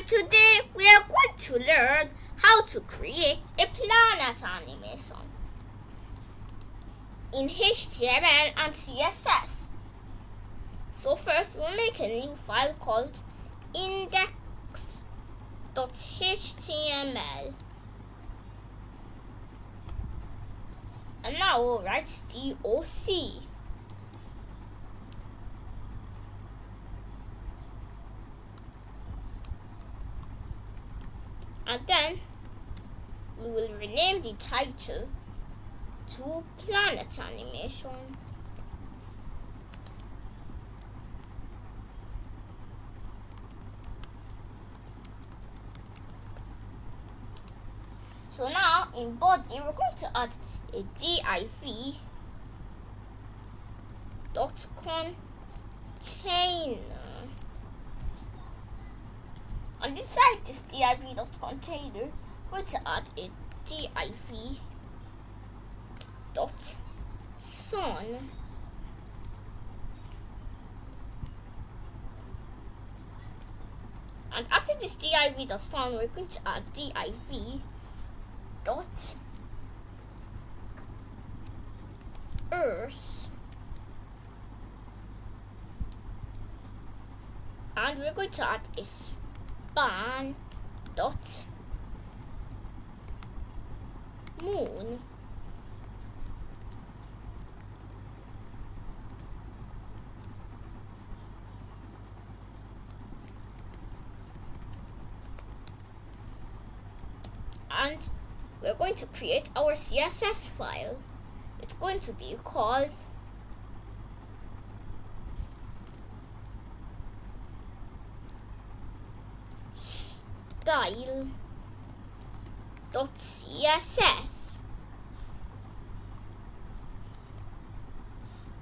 and today we are going to learn how to create a planet animation in HTML and CSS. So first we'll make a new file called index.html, and now we'll write doc. And then we will rename the title to Planet Animation. So now in body we're going to add a div dot container. On this side, this div dot container, we're going to add a div dot sun. And after this div dot sun, we're going to add div dot earth, and we're going to add a span dot moon. And we're going to create our CSS file. It's going to be called style.css,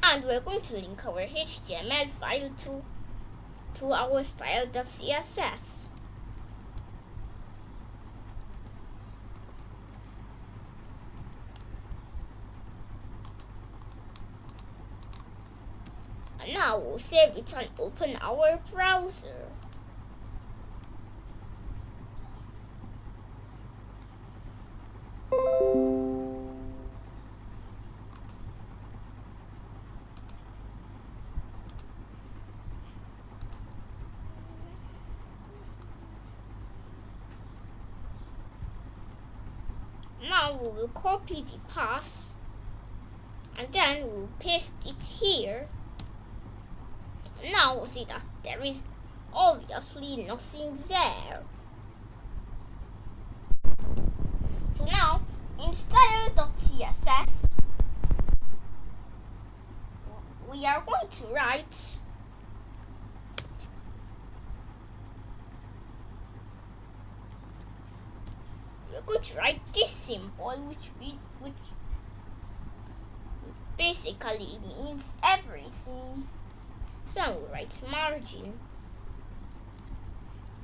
and we're going to link our HTML file to our style.css. And now we'll save it and open our browser. Now we will copy the path and then we'll paste it here. Now we'll see that there is obviously nothing there. So now in style.css we are going to write this symbol, which basically means everything. So we'll write margin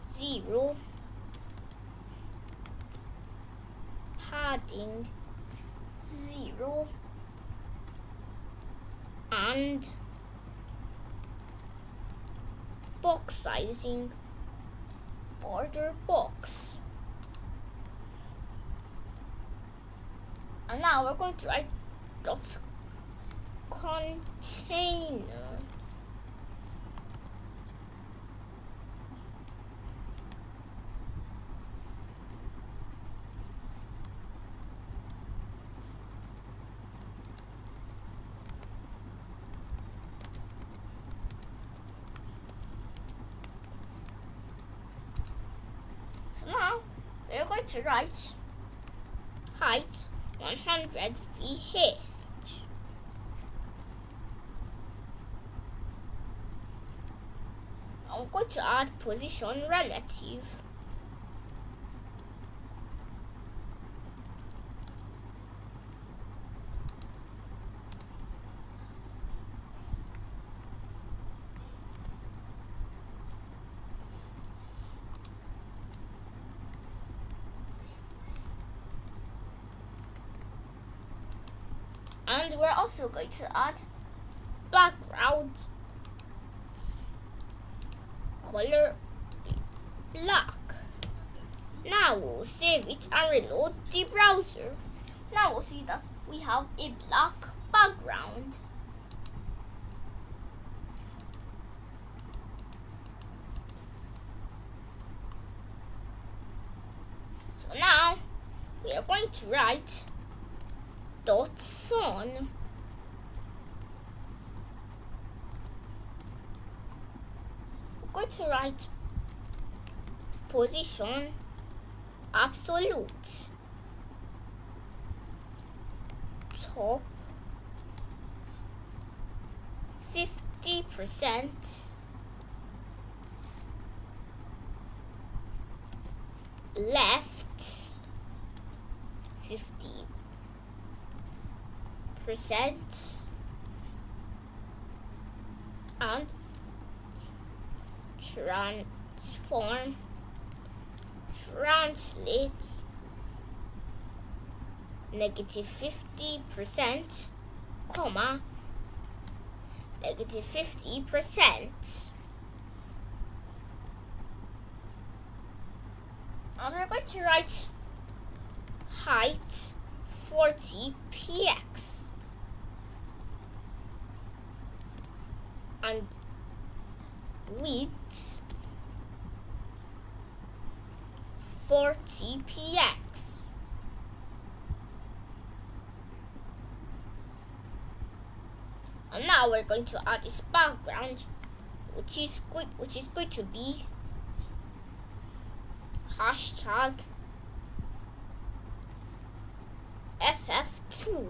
0, padding 0, and box sizing border box. And now we're going to write dot container. So now we're going to write height 100 VH. I'm going to add position relative. And we're also going to add background color black. Now we'll save it and reload the browser. Now we'll see that we have a black background. So now we are going to write .sun. We're going to write position absolute, top 50%, left 50%, and transform, translate negative 50%, comma, negative 50%. And we're going to write height 40 px and width 40 px. And now we're going to add this background, which is going to be hashtag ff2.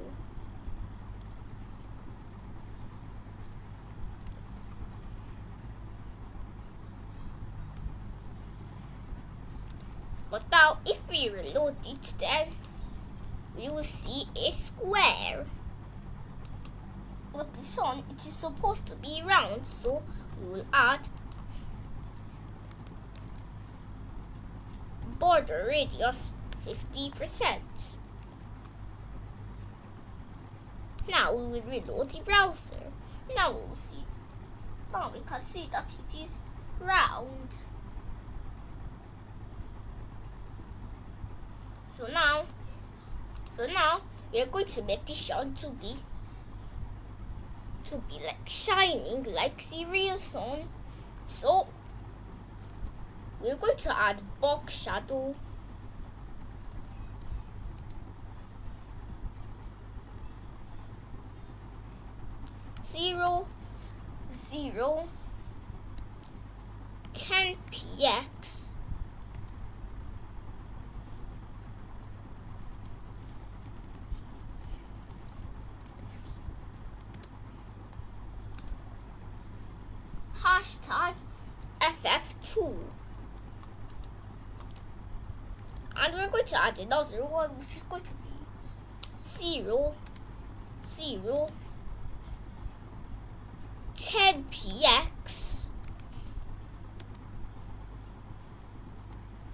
But now if we reload it, then we will see a square. But the sun, it is supposed to be round, so we will add border radius 50%. Now we will reload the browser. Now we will see. Now we can see that it is round. So now we are going to make the sun to be like shining like the real sun. So we're going to add box shadow, zero 10 px, hashtag ff2, and we're going to add another one, which is going to be 10 px,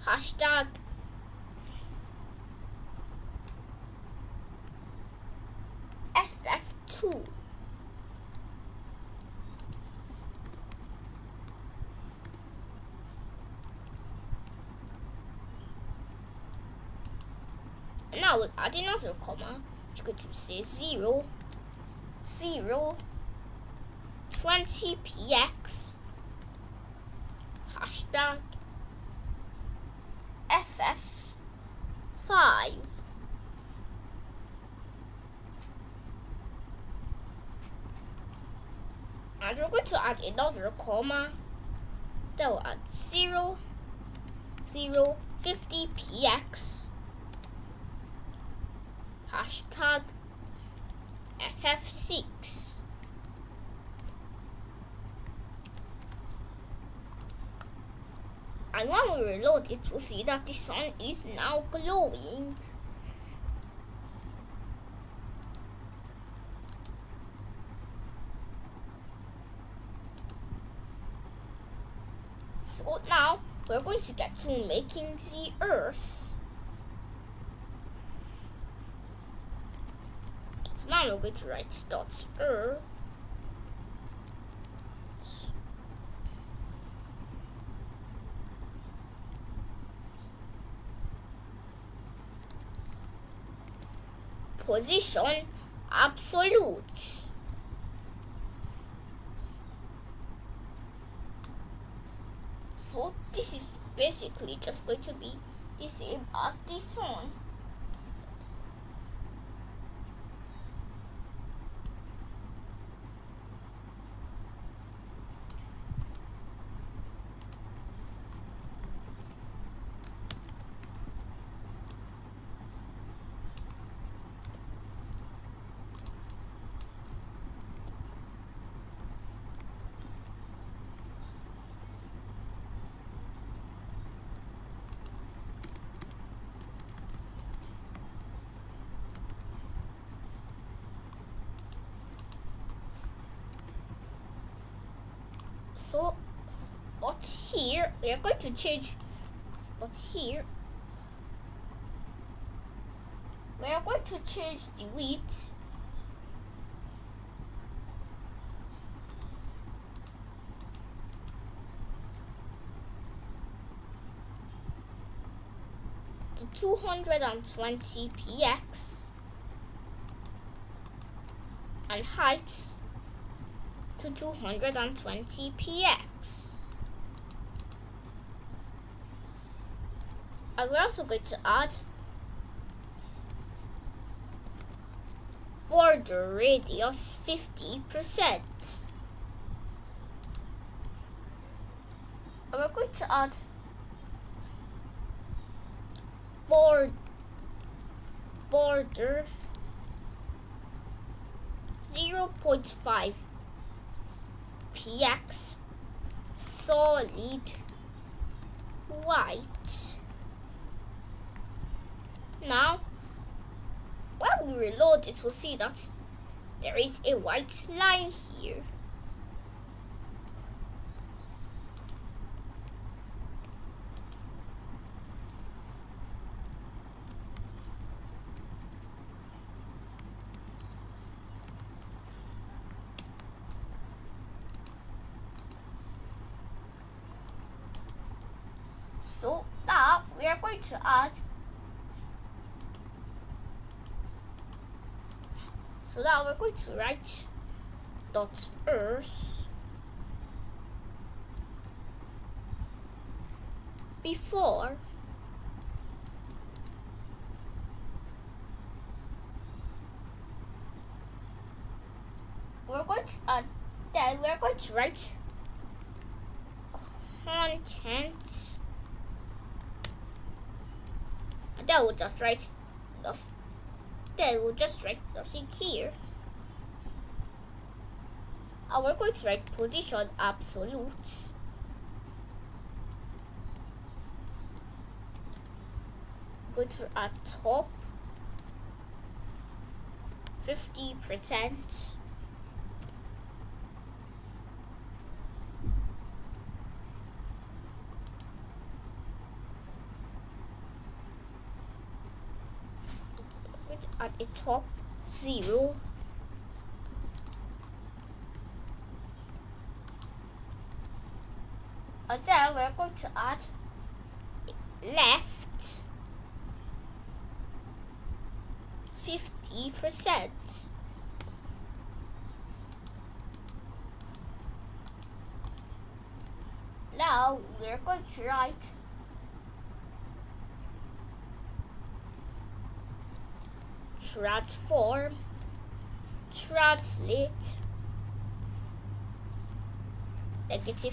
hashtag ff2. Now we'll add another comma, which is going to say 20 px, hashtag ff5. And we're going to add another comma, then we'll add 50 px, hashtag ff6. And when we reload it, we'll see that the sun is now glowing. So now we're going to get to making the earth. So now we're going to write .earth. position absolute. So this is basically just going to be the same as this one. So, but here we are going to change. But here we are going to change the width to 220 px and height to 220 px. And we're also going to add border radius 50%. And we're going to add border 0.5 px solid white. Now when we reload it, we'll see that there is a white line here. So now we are going to add. So now we're going to write .earth before we're going to add. Then we're going to write content. And then we'll just write this. Then we'll just write nothing here. And we're going to write position absolute. Go to add top 50%. At the top 0. And then we're going to add left 50%. Now we're going to write transform, translate, negative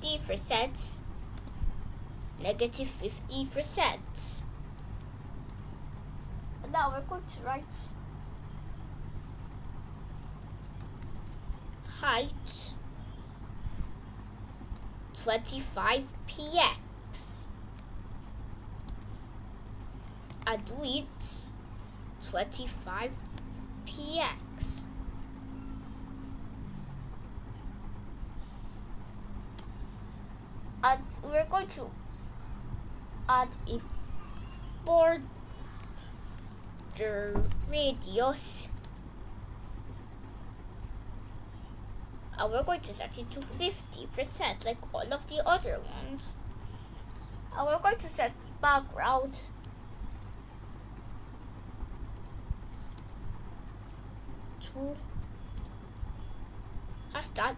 50%, negative 50%. And now we're going to write height 25 px and width 25 px. And we're going to add a border radius, and we're going to set it to 50% like all of the other ones. And we're going to set the background to hashtag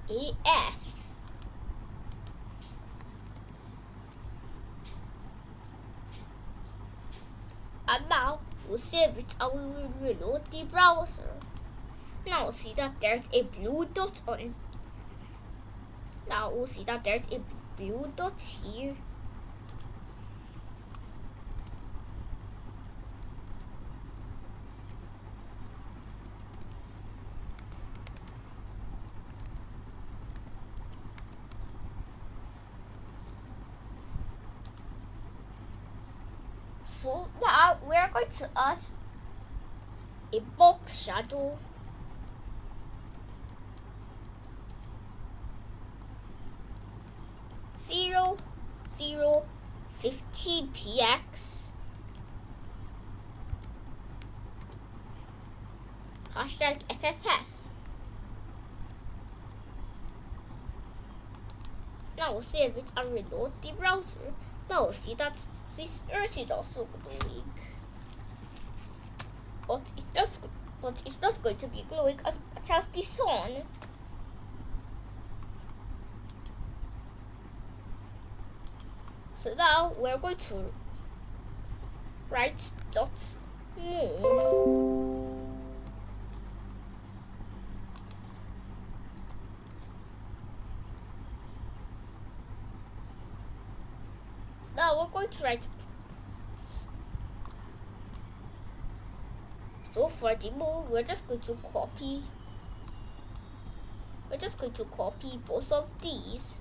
AF. And now we'll save it and we will reload the browser. Now we'll see that there's a blue dot on. Now we'll see that there's a blue dot here. So now we're going to add a box shadow. Zero, 15px. Hashtag FFF. Now we'll save it and reload the browser. Now we'll see that this earth is also glowing. But it's not going to be glowing as much as the sun. So now we're going to write dot moon. So now we're going to write. So for the moon, we're just going to copy. We're just going to copy both of these.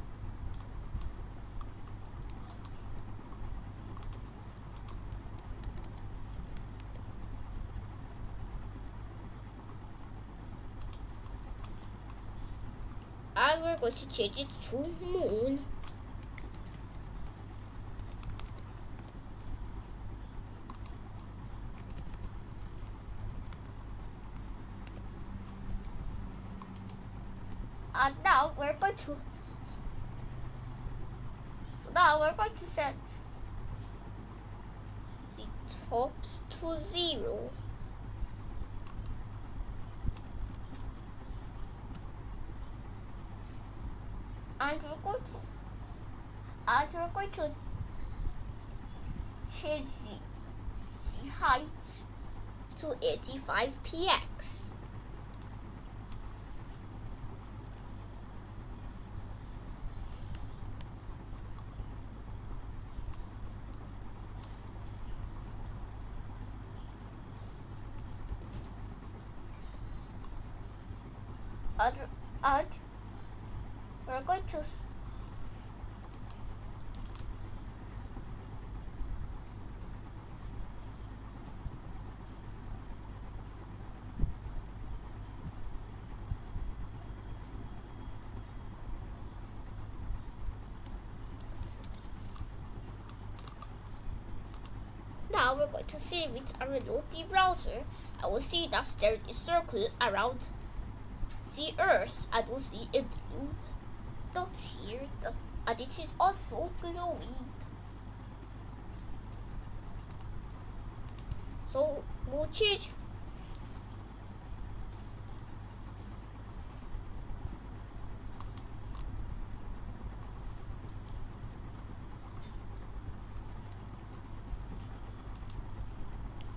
And we're going to change it to moon. And now we're going to set the tops to 0. And we're going to change the height to 85px. And we're going to now we're going to save it and reload the browser. I will see that there's a circle around the earth, and we'll see a blue dot here, and it is also glowing. So we'll change.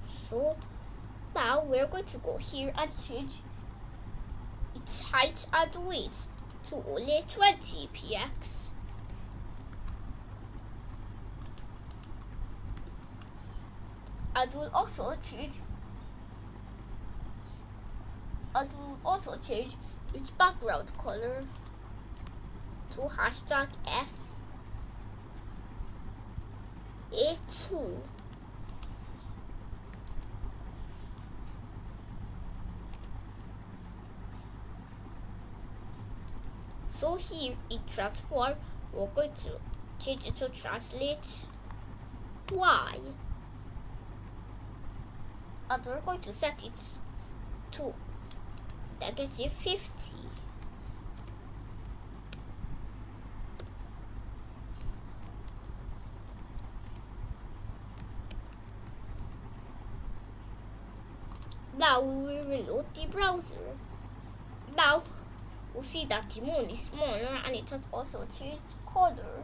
So now we're going to go here and change its height and width to only 20px. And we'll also change its background color to hashtag FA2. So here in transform, we're going to change it to translate Y. And we're going to set it to -50. Now we will reload the browser. Now we'll see that the moon is smaller and it has also changed color.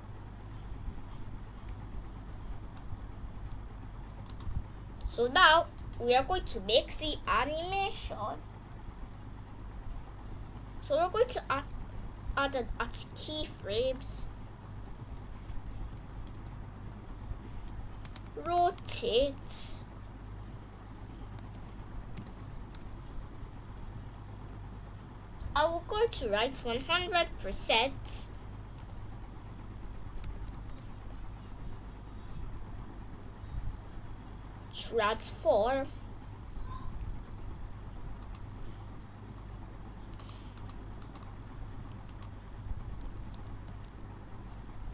So now we are going to make the animation. So we're going to add keyframes, rotate, we're going to write 100%, transform,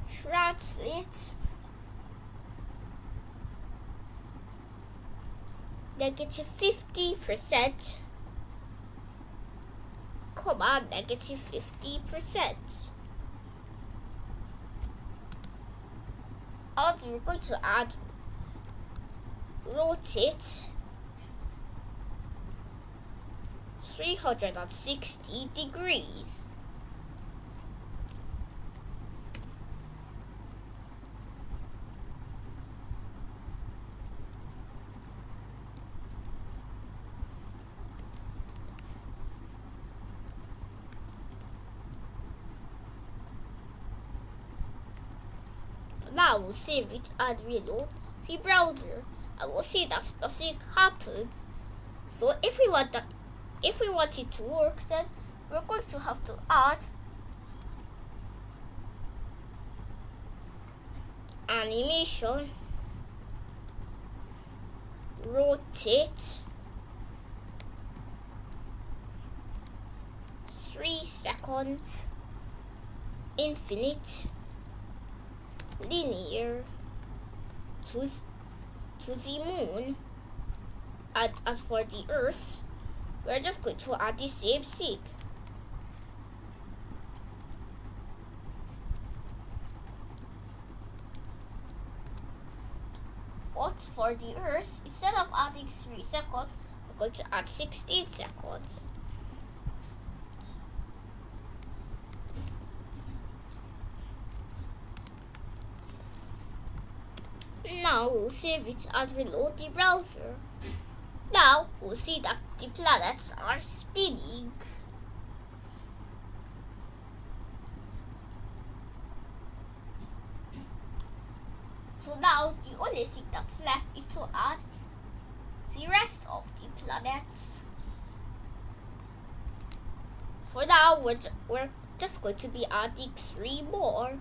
translate, -50%, comma, -50%. And we're going to add rotate 360 degrees. Now we'll save it and reload the browser, and we'll see that nothing happens. So if we want it to work, then we're going to have to add animation, rotate 3 seconds, infinite, linear to the moon. And as for the earth, we're just going to add the same thing. But for the earth, instead of adding 3 seconds, we're going to add 16 seconds. Now we'll save it and reload the browser. Now we'll see that the planets are spinning. So now the only thing that's left is to add the rest of the planets. For now, we're just going to be adding 3 more.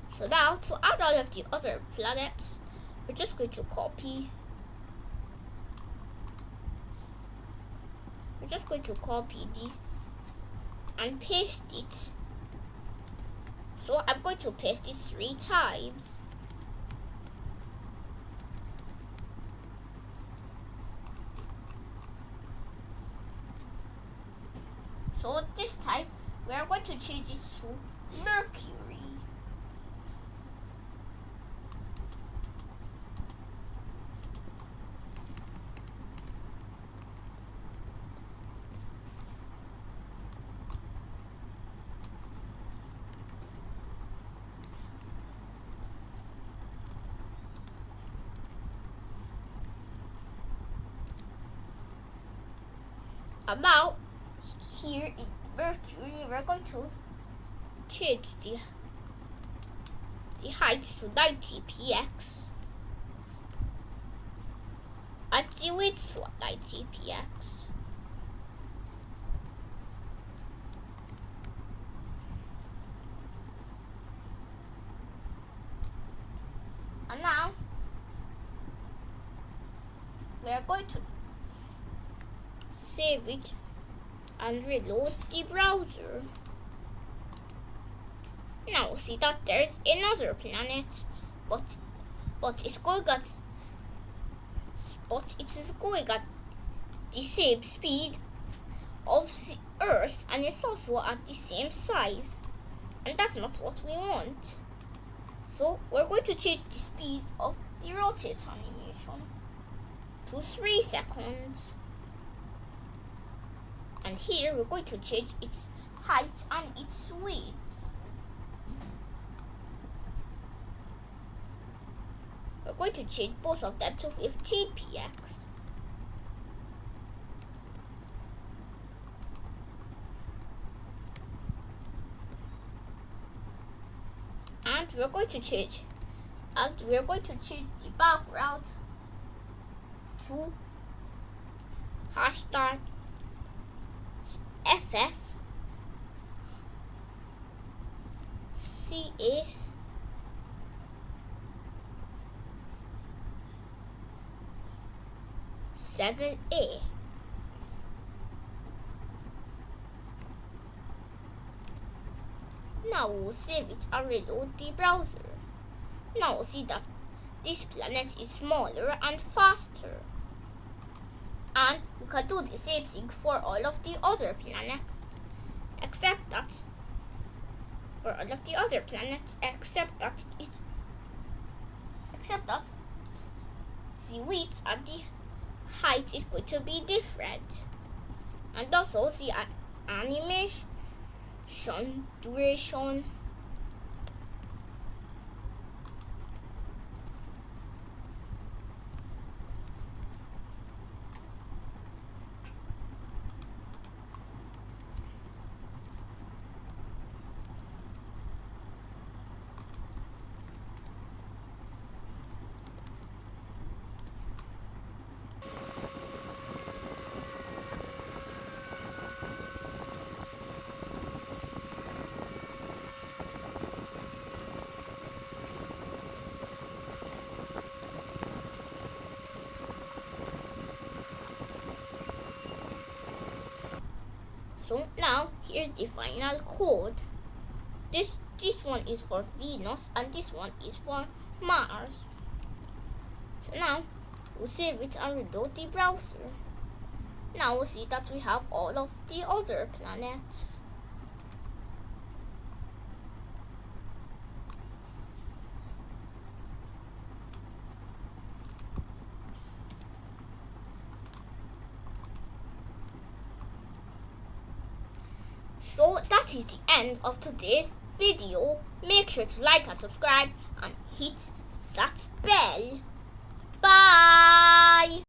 So now, to add all of the other planets, we're just going to copy. We're just going to copy this and paste it. So I'm going to paste it 3 times. So this time, we are going to change it to Mercury. And now, here in Mercury, we're going to change the height to 90px and the width to 90px. And now, we are going to save it and reload the browser. Now see that there's another planet, but it's going at the same speed of the Earth, and it's also at the same size, and that's not what we want. So we're going to change the speed of the rotate animation to 3 seconds, and here we're going to change its height and its weight. We're going to change both of them to 15px. And we're going to change the background to hashtag FF CS #7A. Now we'll save it and reload the browser. Now we'll see that this planet is smaller and faster. And you can do the same thing for all of the other planets, except that the width and the height is going to be different, and also the animation duration. So now here's the final code. This one is for Venus and this one is for Mars. So now we'll save it and reload the browser. Now we'll see that we have all of the other planets. So that is the end of today's video. Make sure to like and subscribe and hit that bell. Bye!